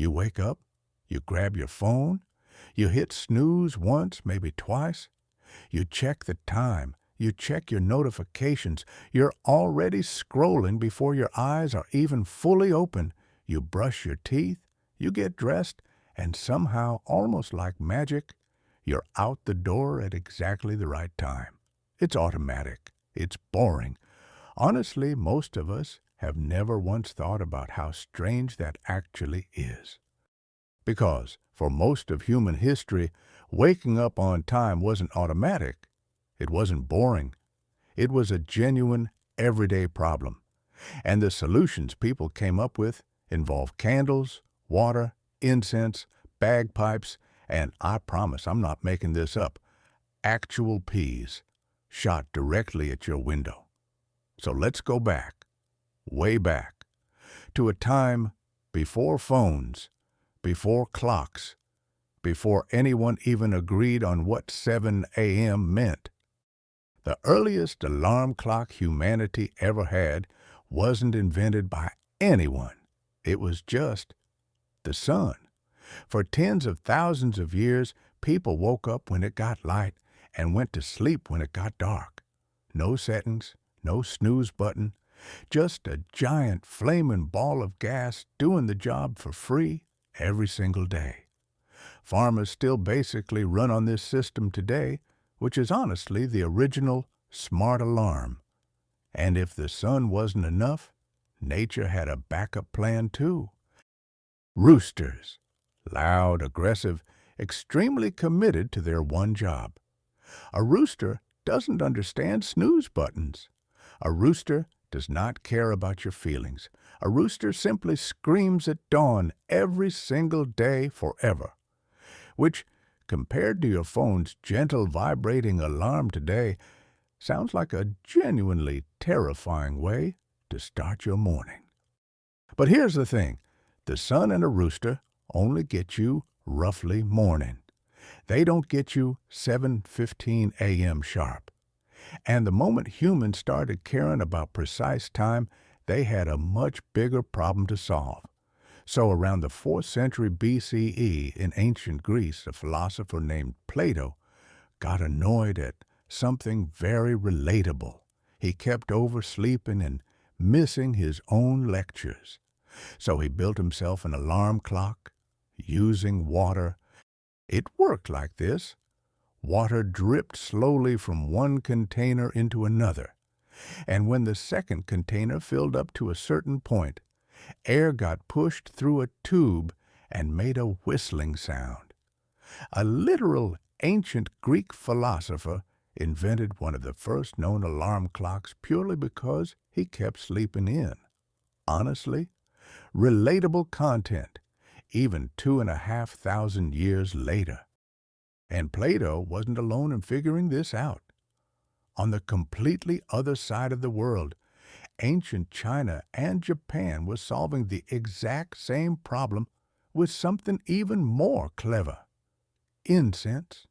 You wake up, you grab your phone, you hit snooze once, maybe twice. You check the time, you check your notifications. You're already scrolling before your eyes are even fully open. You brush your teeth, you get dressed, and somehow, almost like magic, you're out the door at exactly the right time. It's automatic. It's boring. Honestly, most of us have never once thought about how strange that actually is. Because, for most of human history, waking up on time wasn't automatic. It wasn't boring. It was a genuine, everyday problem. And the solutions people came up with involved candles, water, incense, bagpipes, and I promise I'm not making this up, actual peas shot directly at your window. So let's go back, way back, to a time before phones, before clocks, before anyone even agreed on what 7 a.m. meant. The earliest alarm clock humanity ever had wasn't invented by anyone. It was just the sun. For tens of thousands of years, people woke up when it got light and went to sleep when it got dark. No settings, no snooze button, just a giant flaming ball of gas doing the job for free every single day. Farmers still basically run on this system today, which is honestly the original smart alarm. And if the sun wasn't enough, nature had a backup plan too. Roosters. Loud, aggressive, extremely committed to their one job. A rooster doesn't understand snooze buttons. A rooster does not care about your feelings. A rooster simply screams at dawn every single day forever. Which, compared to your phone's gentle vibrating alarm today, sounds like a genuinely terrifying way to start your morning. But here's the thing. The sun and a rooster only get you roughly morning. They don't get you 7:15 a.m. sharp. And the moment humans started caring about precise time, they had a much bigger problem to solve. So around the 4th century BCE in ancient Greece, a philosopher named Plato got annoyed at something very relatable. He kept oversleeping and missing his own lectures. So he built himself an alarm clock using water. It worked like this. Water dripped slowly from one container into another. And when the second container filled up to a certain point, air got pushed through a tube and made a whistling sound. A literal ancient Greek philosopher invented one of the first known alarm clocks purely because he kept sleeping in. Honestly, relatable content, even 2,500 years later. And Plato wasn't alone in figuring this out. On the completely other side of the world, ancient China and Japan were solving the exact same problem with something even more clever. Incense.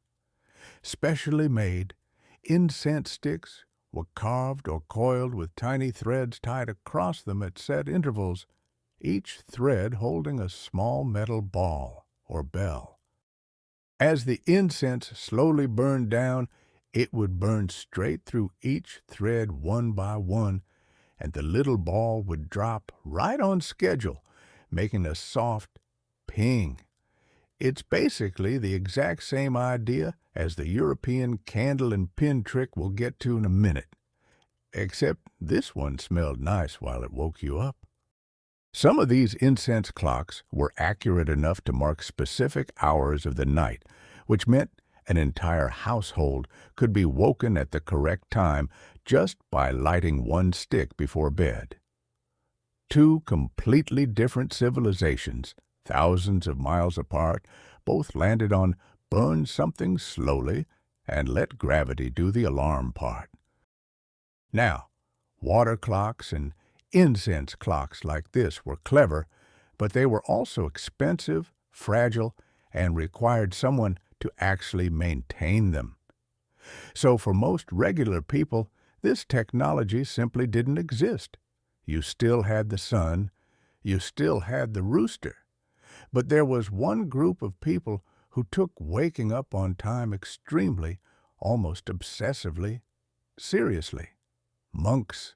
Specially made, incense sticks were carved or coiled with tiny threads tied across them at set intervals, each thread holding a small metal ball or bell. As the incense slowly burned down, it would burn straight through each thread one by one, and the little ball would drop right on schedule, making a soft ping. It's basically the exact same idea as the European candle and pin trick we'll get to in a minute, except this one smelled nice while it woke you up. Some of these incense clocks were accurate enough to mark specific hours of the night, which meant an entire household could be woken at the correct time just by lighting one stick before bed. Two completely different civilizations, thousands of miles apart, both landed on burn something slowly and let gravity do the alarm part. Now, water clocks and incense clocks like this were clever, but they were also expensive, fragile, and required someone to actually maintain them. So for most regular people, this technology simply didn't exist. You still had the sun, you still had the rooster, But there was one group of people who took waking up on time extremely, almost obsessively, seriously. Monks.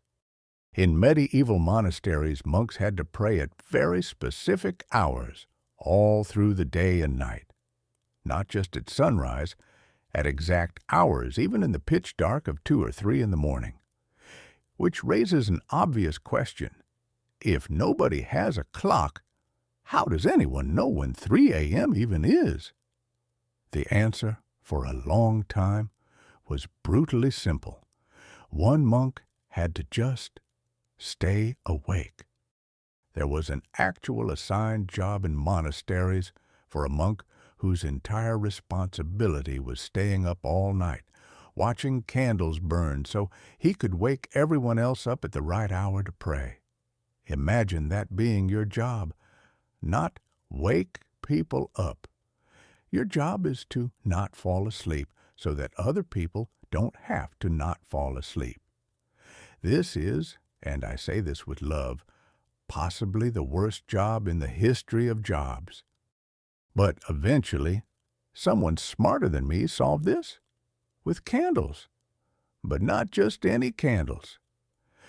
In medieval monasteries, monks had to pray at very specific hours, all through the day and night. Not just at sunrise, at exact hours, even in the pitch dark of 2 or 3 in the morning. Which raises an obvious question. If nobody has a clock, how does anyone know when 3 a.m. even is? The answer, for a long time, was brutally simple. One monk had to just stay awake. There was an actual assigned job in monasteries for a monk whose entire responsibility was staying up all night, watching candles burn so he could wake everyone else up at the right hour to pray. Imagine that being your job. Not wake people up. Your job is to not fall asleep so that other people don't have to not fall asleep. This is, and I say this with love, possibly the worst job in the history of jobs. But eventually, someone smarter than me solved this with candles. But not just any candles.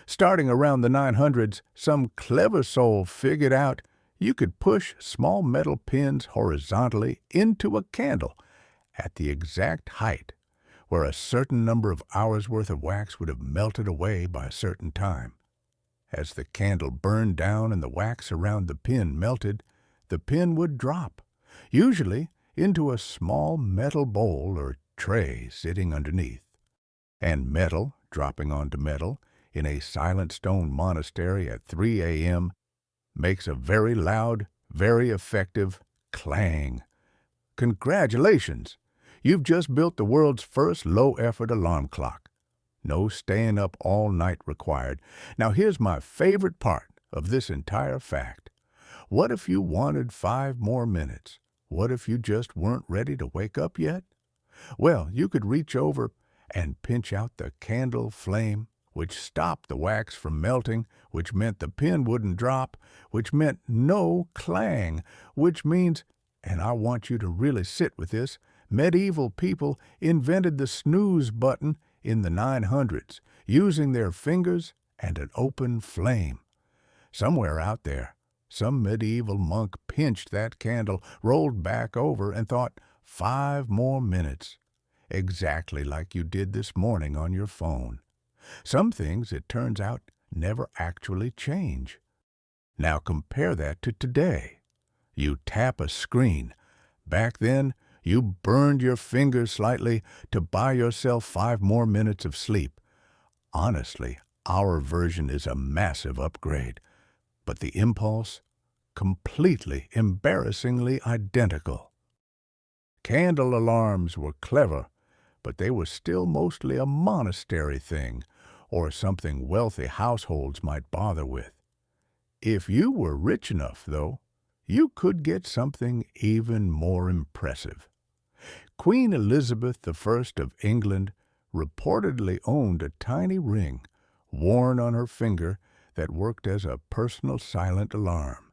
Starting around the 900s, some clever soul figured out you could push small metal pins horizontally into a candle at the exact height where a certain number of hours' worth of wax would have melted away by a certain time. As the candle burned down and the wax around the pin melted, the pin would drop, usually into a small metal bowl or tray sitting underneath. And metal, dropping onto metal, in a silent stone monastery at 3 a.m., makes a very loud, very effective clang. Congratulations! You've just built the world's first low-effort alarm clock. No staying up all night required. Now here's my favorite part of this entire fact. What if you wanted 5 more minutes? What if you just weren't ready to wake up yet? Well, you could reach over and pinch out the candle flame, which stopped the wax from melting, which meant the pin wouldn't drop, which meant no clang, which means, and I want you to really sit with this, medieval people invented the snooze button in the 900s, using their fingers and an open flame. Somewhere out there, some medieval monk pinched that candle, rolled back over, and thought, 5 more minutes. Exactly like you did this morning on your phone. Some things, it turns out, never actually change. Now compare that to today. You tap a screen. Back then, you burned your fingers slightly to buy yourself 5 more minutes of sleep. Honestly, our version is a massive upgrade. But the impulse, completely, embarrassingly identical. Candle alarms were clever, but they were still mostly a monastery thing, or something wealthy households might bother with. If you were rich enough, though, you could get something even more impressive. Queen Elizabeth I of England reportedly owned a tiny ring worn on her finger that worked as a personal silent alarm.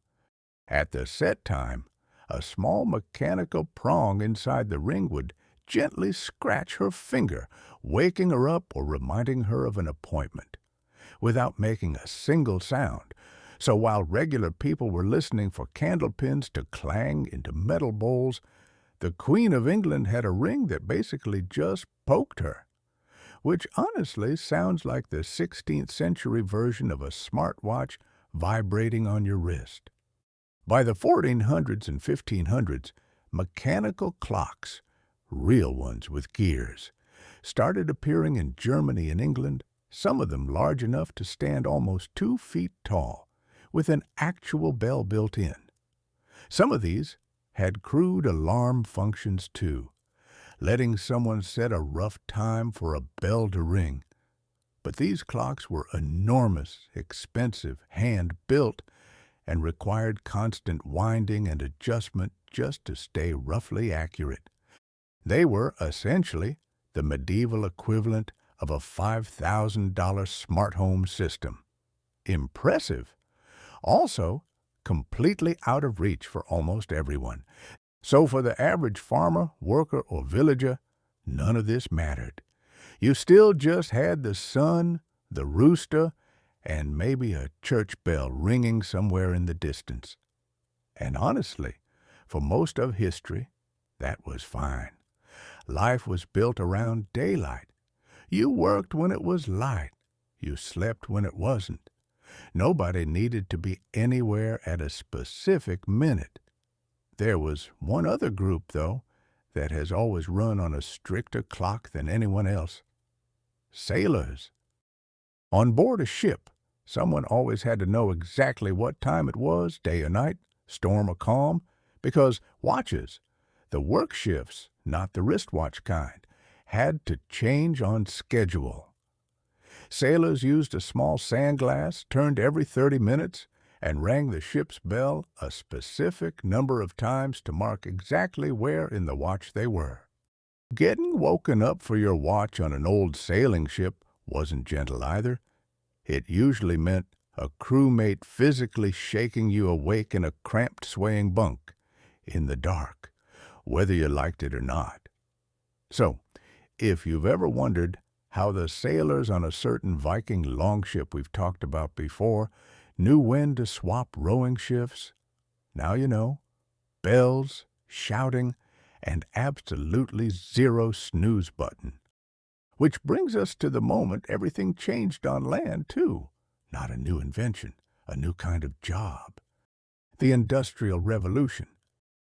At the set time, a small mechanical prong inside the ring would gently scratch her finger, waking her up or reminding her of an appointment, without making a single sound. So while regular people were listening for candle pins to clang into metal bowls, the Queen of England had a ring that basically just poked her, which honestly sounds like the 16th century version of a smartwatch vibrating on your wrist. By the 1400s and 1500s, mechanical clocks, real ones with gears, started appearing in Germany and England, some of them large enough to stand almost 2 feet tall, with an actual bell built in. Some of these had crude alarm functions too, letting someone set a rough time for a bell to ring. But these clocks were enormous, expensive, hand-built, and required constant winding and adjustment just to stay roughly accurate. They were, essentially, the medieval equivalent of a $5,000 smart home system. Impressive. Also, completely out of reach for almost everyone. So for the average farmer, worker, or villager, none of this mattered. You still just had the sun, the rooster, and maybe a church bell ringing somewhere in the distance. And honestly, for most of history, that was fine. Life was built around daylight. You worked when it was light. You slept when it wasn't. Nobody needed to be anywhere at a specific minute. There was one other group, though, that has always run on a stricter clock than anyone else. Sailors. On board a ship, someone always had to know exactly what time it was, day or night, storm or calm, because watches, the work shifts, not the wristwatch kind, had to change on schedule. Sailors used a small sand glass, turned every 30 minutes, and rang the ship's bell a specific number of times to mark exactly where in the watch they were. Getting woken up for your watch on an old sailing ship wasn't gentle either. It usually meant a crewmate physically shaking you awake in a cramped, swaying bunk, in the dark, whether you liked it or not. So, if you've ever wondered how the sailors on a certain Viking longship we've talked about before knew when to swap rowing shifts, now you know. Bells, shouting, and absolutely zero snooze button. Which brings us to the moment everything changed on land, too. Not a new invention, a new kind of job. The Industrial Revolution.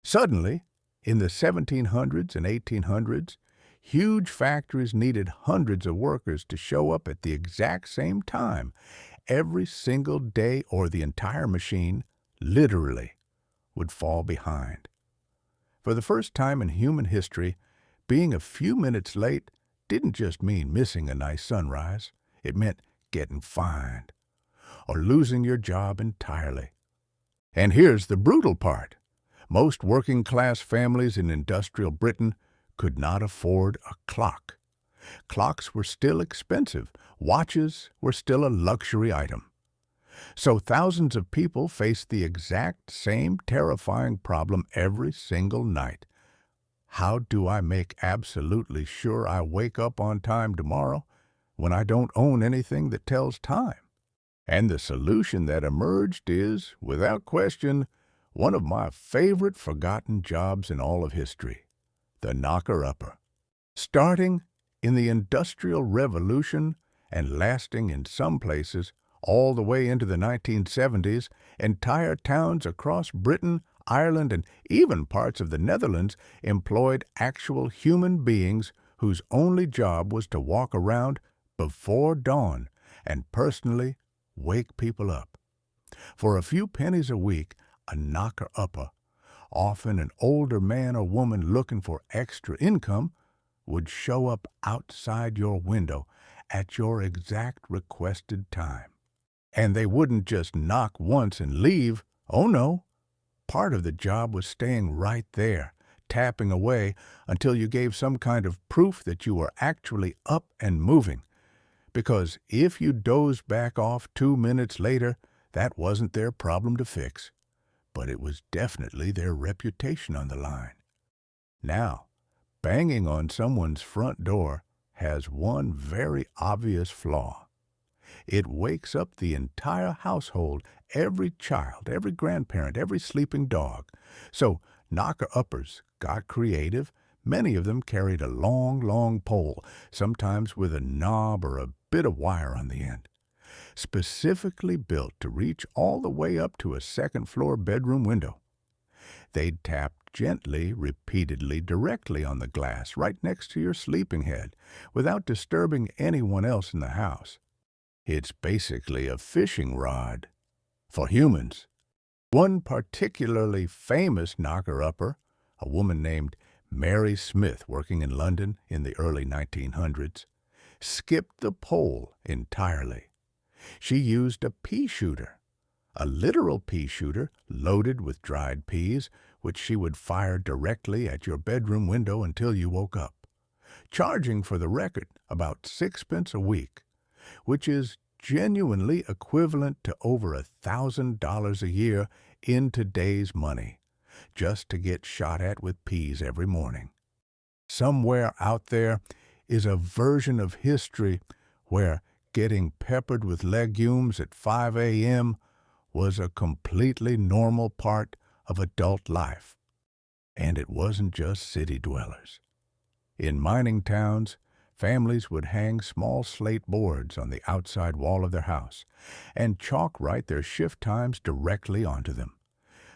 Suddenly, in the 1700s and 1800s, huge factories needed hundreds of workers to show up at the exact same time, every single day, or the entire machine, literally, would fall behind. For the first time in human history, being a few minutes late didn't just mean missing a nice sunrise. It meant getting fined or losing your job entirely. And here's the brutal part. Most working-class families in industrial Britain could not afford a clock. Clocks were still expensive. Watches were still a luxury item. So thousands of people faced the exact same terrifying problem every single night. How do I make absolutely sure I wake up on time tomorrow when I don't own anything that tells time? And the solution that emerged is, without question, one of my favorite forgotten jobs in all of history, the knocker-upper. Starting in the Industrial Revolution and lasting in some places all the way into the 1970s, entire towns across Britain, Ireland, and even parts of the Netherlands employed actual human beings whose only job was to walk around before dawn and personally wake people up. For a few pennies a week, a knocker-upper, often an older man or woman looking for extra income, would show up outside your window at your exact requested time. And they wouldn't just knock once and leave. Oh no. Part of the job was staying right there, tapping away until you gave some kind of proof that you were actually up and moving. Because if you dozed back off 2 minutes later, that wasn't their problem to fix. But it was definitely their reputation on the line. Now, banging on someone's front door has one very obvious flaw. It wakes up the entire household, every child, every grandparent, every sleeping dog. So knocker-uppers got creative. Many of them carried a long, long pole, sometimes with a knob or a bit of wire on the end, specifically built to reach all the way up to a second-floor bedroom window. They'd tap gently, repeatedly, directly on the glass right next to your sleeping head, without disturbing anyone else in the house. It's basically a fishing rod for humans. One particularly famous knocker-upper, a woman named Mary Smith working in London in the early 1900s, skipped the pole entirely. She used a pea shooter, a literal pea shooter loaded with dried peas, which she would fire directly at your bedroom window until you woke up, charging for the record about 6 pence a week, which is genuinely equivalent to over $1,000 a year in today's money just to get shot at with peas every morning. Somewhere out there is a version of history where getting peppered with legumes at 5 a.m. was a completely normal part of adult life. And it wasn't just city dwellers. In mining towns, families would hang small slate boards on the outside wall of their house and chalk write their shift times directly onto them.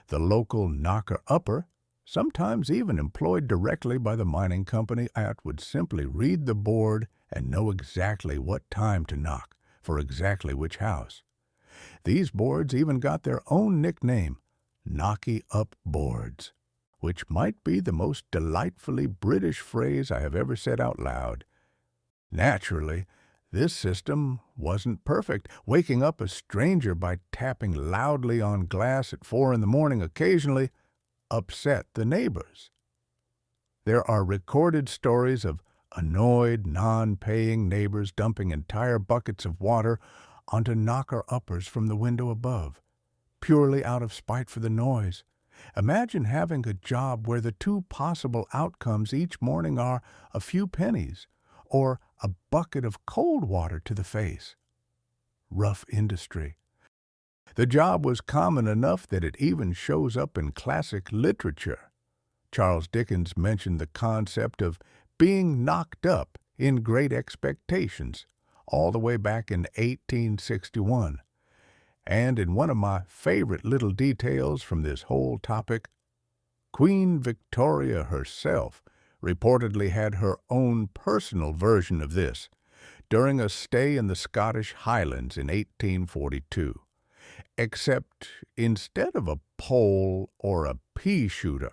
The local knocker-upper, sometimes even employed directly by the mining company, would simply read the board and know exactly what time to knock for exactly which house. These boards even got their own nickname, knocky-up boards, which might be the most delightfully British phrase I have ever said out loud. Naturally, this system wasn't perfect. Waking up a stranger by tapping loudly on glass at 4 a.m. occasionally upset the neighbors. There are recorded stories of annoyed, non-paying neighbors dumping entire buckets of water onto knocker-uppers from the window above, purely out of spite for the noise. Imagine having a job where the two possible outcomes each morning are a few pennies or a bucket of cold water to the face. Rough industry. The job was common enough that it even shows up in classic literature. Charles Dickens mentioned the concept of being knocked up in Great Expectations all the way back in 1861. And in one of my favorite little details from this whole topic, Queen Victoria herself reportedly had her own personal version of this during a stay in the Scottish Highlands in 1842. Except instead of a pole or a pea shooter,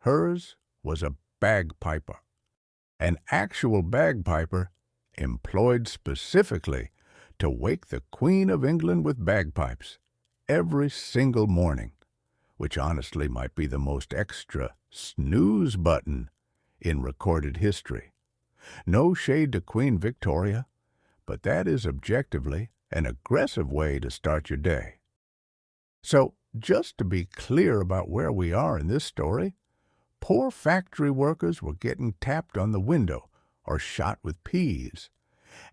hers was a bagpiper. An actual bagpiper employed specifically to wake the Queen of England with bagpipes every single morning, which honestly might be the most extra snooze button in recorded history. No shade to Queen Victoria, but that is objectively an aggressive way to start your day. So, just to be clear about where we are in this story, poor factory workers were getting tapped on the window or shot with peas,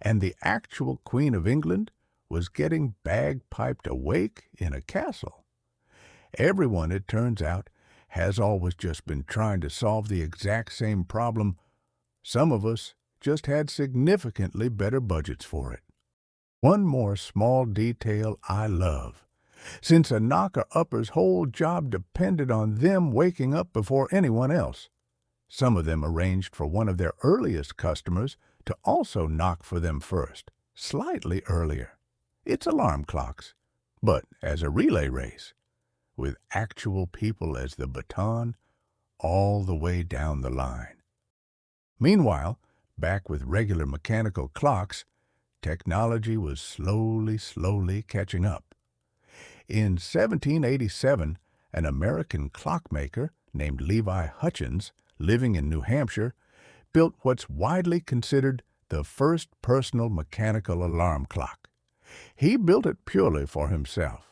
and the actual Queen of England was getting bagpiped awake in a castle. Everyone, it turns out, has always just been trying to solve the exact same problem. Some of us just had significantly better budgets for it. One more small detail I love. Since a knocker-upper's whole job depended on them waking up before anyone else, some of them arranged for one of their earliest customers to also knock for them first, slightly earlier. It's alarm clocks, but as a relay race, with actual people as the baton all the way down the line. Meanwhile, back with regular mechanical clocks, technology was slowly catching up. In 1787, an American clockmaker named Levi Hutchins, living in New Hampshire, built what's widely considered the first personal mechanical alarm clock. He built it purely for himself,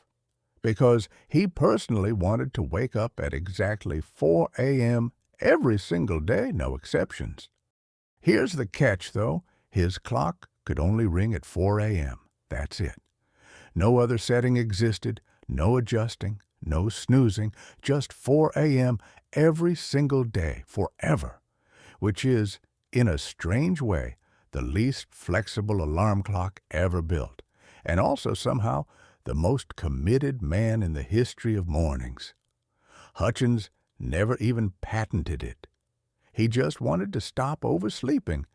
because he personally wanted to wake up at exactly 4 a.m. every single day, no exceptions. Here's the catch, though. His clock could only ring at 4 a.m. That's it. No other setting existed, no adjusting, no snoozing, just 4 a.m. every single day, forever, which is, in a strange way, the least flexible alarm clock ever built, and also somehow the most committed man in the history of mornings. Hutchins never even patented it. He just wanted to stop oversleeping,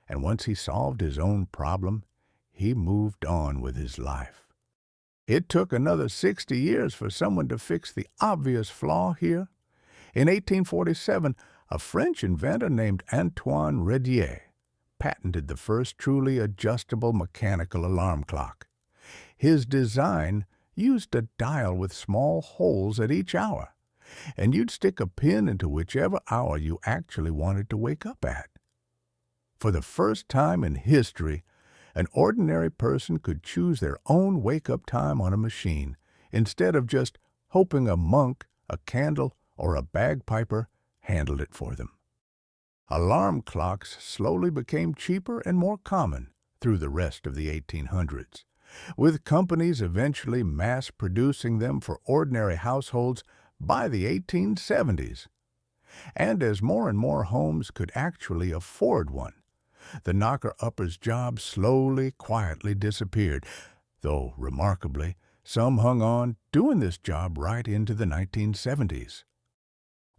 and once he solved his own problem, he moved on with his life. It took another 60 years for someone to fix the obvious flaw here. In 1847, a French inventor named Antoine Redier patented the first truly adjustable mechanical alarm clock. His design used a dial with small holes at each hour, and you'd stick a pin into whichever hour you actually wanted to wake up at. For the first time in history, an ordinary person could choose their own wake-up time on a machine instead of just hoping a monk, a candle, or a bagpiper handled it for them. Alarm clocks slowly became cheaper and more common through the rest of the 1800s, with companies eventually mass-producing them for ordinary households by the 1870s. And as more and more homes could actually afford one, the knocker-upper's job slowly, quietly disappeared, though, remarkably, some hung on doing this job right into the 1970s.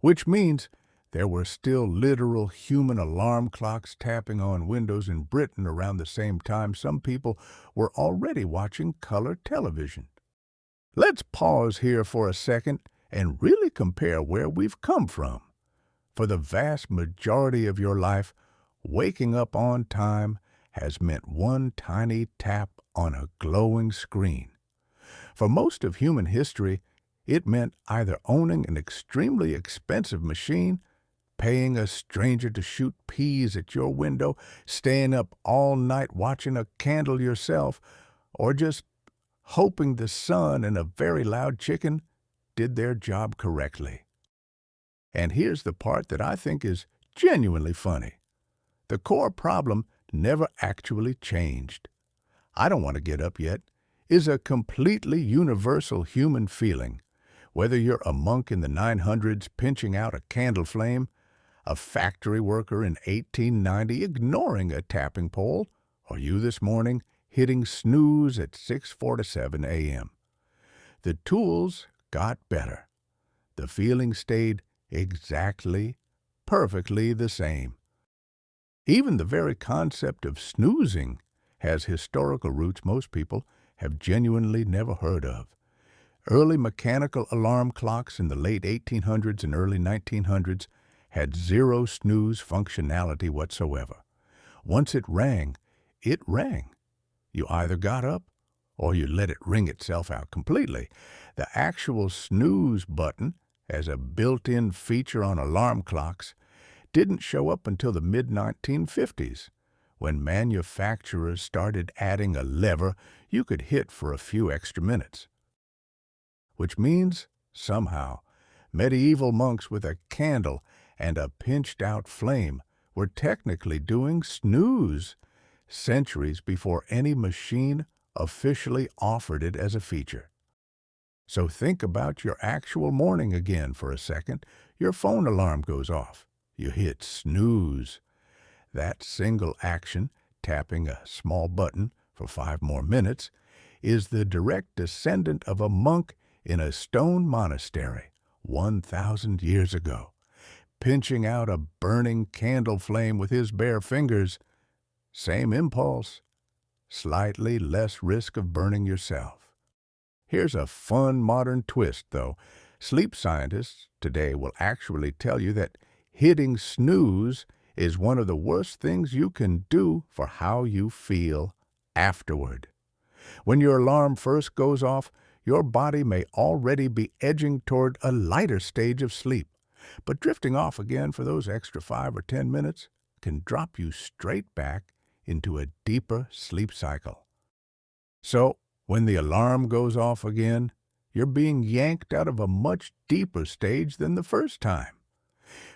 Which means there were still literal human alarm clocks tapping on windows in Britain around the same time some people were already watching color television. Let's pause here for a second and really compare where we've come from. For the vast majority of your life, waking up on time has meant one tiny tap on a glowing screen. For most of human history, it meant either owning an extremely expensive machine, paying a stranger to shoot peas at your window, staying up all night watching a candle yourself, or just hoping the sun and a very loud chicken did their job correctly. And here's the part that I think is genuinely funny. The core problem never actually changed. I don't want to get up yet is a completely universal human feeling, whether you're a monk in the 900s pinching out a candle flame, a factory worker in 1890 ignoring a tapping pole, or you this morning hitting snooze at 6:47 a.m. The tools got better. The feeling stayed exactly, perfectly the same. Even the very concept of snoozing has historical roots most people have genuinely never heard of. Early mechanical alarm clocks in the late 1800s and early 1900s had zero snooze functionality whatsoever. Once it rang, it rang. You either got up or you let it ring itself out completely. The actual snooze button, as a built-in feature on alarm clocks, didn't show up until the mid-1950s, when manufacturers started adding a lever you could hit for a few extra minutes. Which means, somehow, medieval monks with a candle and a pinched-out flame were technically doing snooze centuries before any machine officially offered it as a feature. So think about your actual morning again for a second. Your phone alarm goes off. You hit snooze. That single action, tapping a small button for 5 more minutes, is the direct descendant of a monk in a stone monastery 1,000 years ago, pinching out a burning candle flame with his bare fingers. Same impulse, slightly less risk of burning yourself. Here's a fun modern twist, though. Sleep scientists today will actually tell you that hitting snooze is one of the worst things you can do for how you feel afterward. When your alarm first goes off, your body may already be edging toward a lighter stage of sleep, but drifting off again for those extra 5 or 10 minutes can drop you straight back into a deeper sleep cycle. So, when the alarm goes off again, you're being yanked out of a much deeper stage than the first time,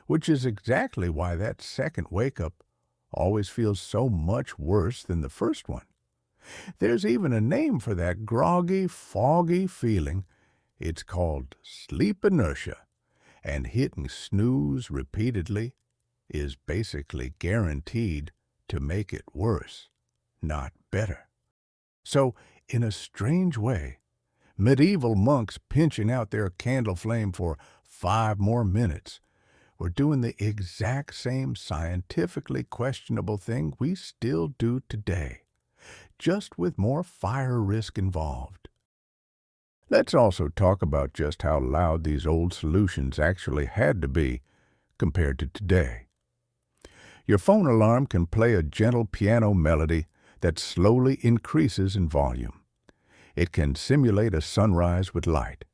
which is exactly why that second wake-up always feels so much worse than the first one. There's even a name for that groggy, foggy feeling. It's called sleep inertia, and hitting snooze repeatedly is basically guaranteed to make it worse, not better. So, in a strange way, medieval monks pinching out their candle flame for 5 more minutes were doing the exact same scientifically questionable thing we still do today, just with more fire risk involved. Let's also talk about just how loud these old solutions actually had to be compared to today. Your phone alarm can play a gentle piano melody that slowly increases in volume. It can simulate a sunrise with light.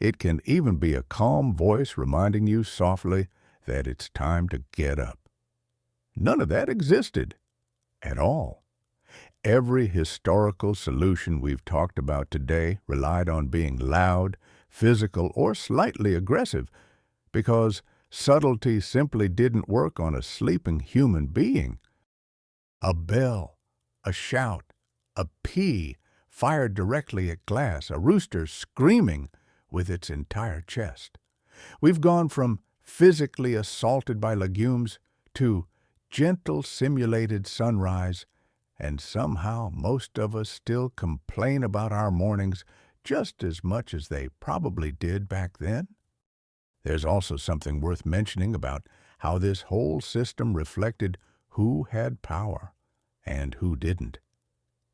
It can even be a calm voice reminding you softly that it's time to get up. None of that existed at all. Every historical solution we've talked about today relied on being loud, physical, or slightly aggressive, because subtlety simply didn't work on a sleeping human being. A bell, a shout, a pea fired directly at glass, a rooster screaming with its entire chest. We've gone from physically assaulted by legumes to gentle simulated sunrise, and somehow most of us still complain about our mornings just as much as they probably did back then. There's also something worth mentioning about how this whole system reflected who had power and who didn't.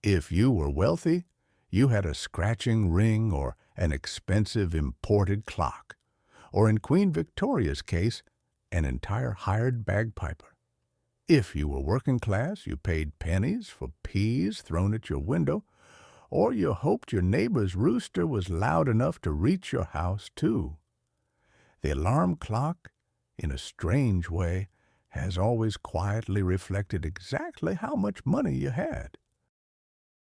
If you were wealthy, you had a scratching ring or an expensive imported clock, or in Queen Victoria's case, an entire hired bagpiper. If you were working class, you paid pennies for peas thrown at your window, or you hoped your neighbor's rooster was loud enough to reach your house, too. The alarm clock, in a strange way, has always quietly reflected exactly how much money you had.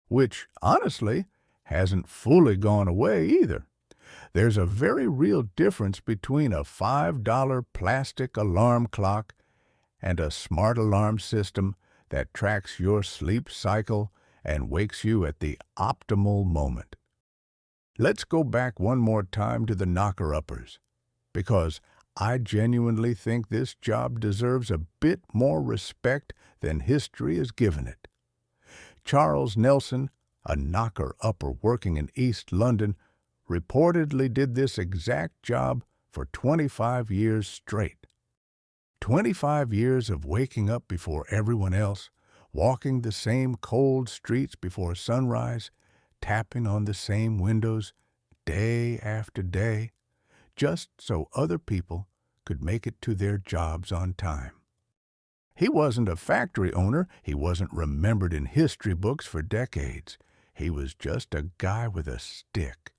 Which, honestly, hasn't fully gone away either. There's a very real difference between a $5 plastic alarm clock and a smart alarm system that tracks your sleep cycle and wakes you at the optimal moment. Let's go back one more time to the knocker-uppers, because I genuinely think this job deserves a bit more respect than history has given it. Charles Nelson, a knocker-upper working in East London, reportedly did this exact job for 25 years straight. 25 years of waking up before everyone else, walking the same cold streets before sunrise, tapping on the same windows day after day, just so other people could make it to their jobs on time. He wasn't a factory owner. He wasn't remembered in history books for decades. He was just a guy with a stick,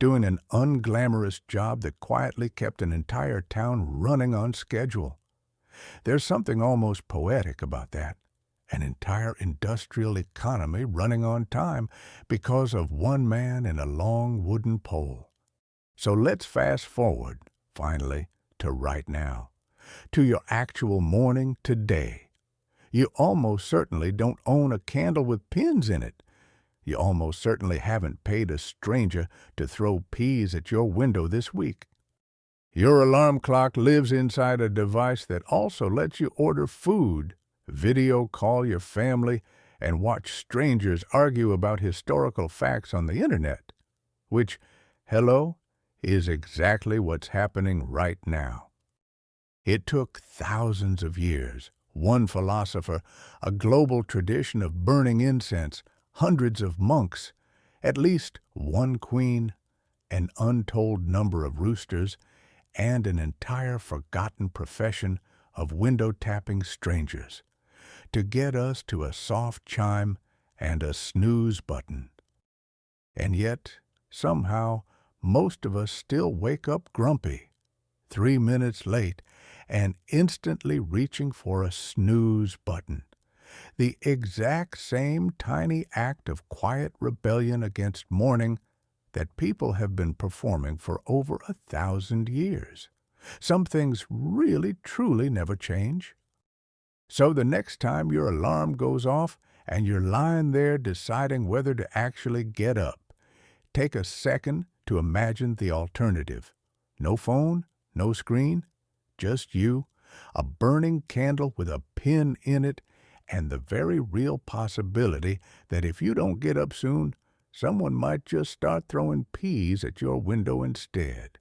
doing an unglamorous job that quietly kept an entire town running on schedule. There's something almost poetic about that. An entire industrial economy running on time because of one man and a long wooden pole. So let's fast forward, finally, to right now, to your actual morning today. You almost certainly don't own a candle with pins in it. You almost certainly haven't paid a stranger to throw peas at your window this week. Your alarm clock lives inside a device that also lets you order food, video call your family, and watch strangers argue about historical facts on the internet, which, hello, is exactly what's happening right now. It took thousands of years, one philosopher, a global tradition of burning incense, hundreds of monks, at least one queen, an untold number of roosters, and an entire forgotten profession of window-tapping strangers to get us to a soft chime and a snooze button. And yet, somehow, most of us still wake up grumpy, 3 minutes late, and instantly reaching for a snooze button. The exact same tiny act of quiet rebellion against morning that people have been performing for over 1,000 years. Some things really, truly never change. So the next time your alarm goes off and you're lying there deciding whether to actually get up, take a second to imagine the alternative. No phone, no screen, just you, a burning candle with a pin in it, and the very real possibility that if you don't get up soon, someone might just start throwing peas at your window instead.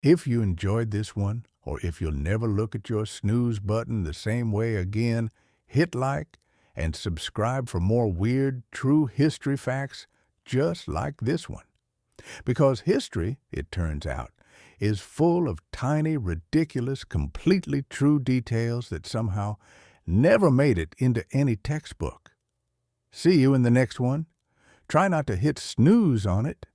If you enjoyed this one, or if you'll never look at your snooze button the same way again, hit like and subscribe for more weird, true history facts just like this one. Because history, it turns out, is full of tiny, ridiculous, completely true details that somehow never made it into any textbook. See you in the next one. Try not to hit snooze on it.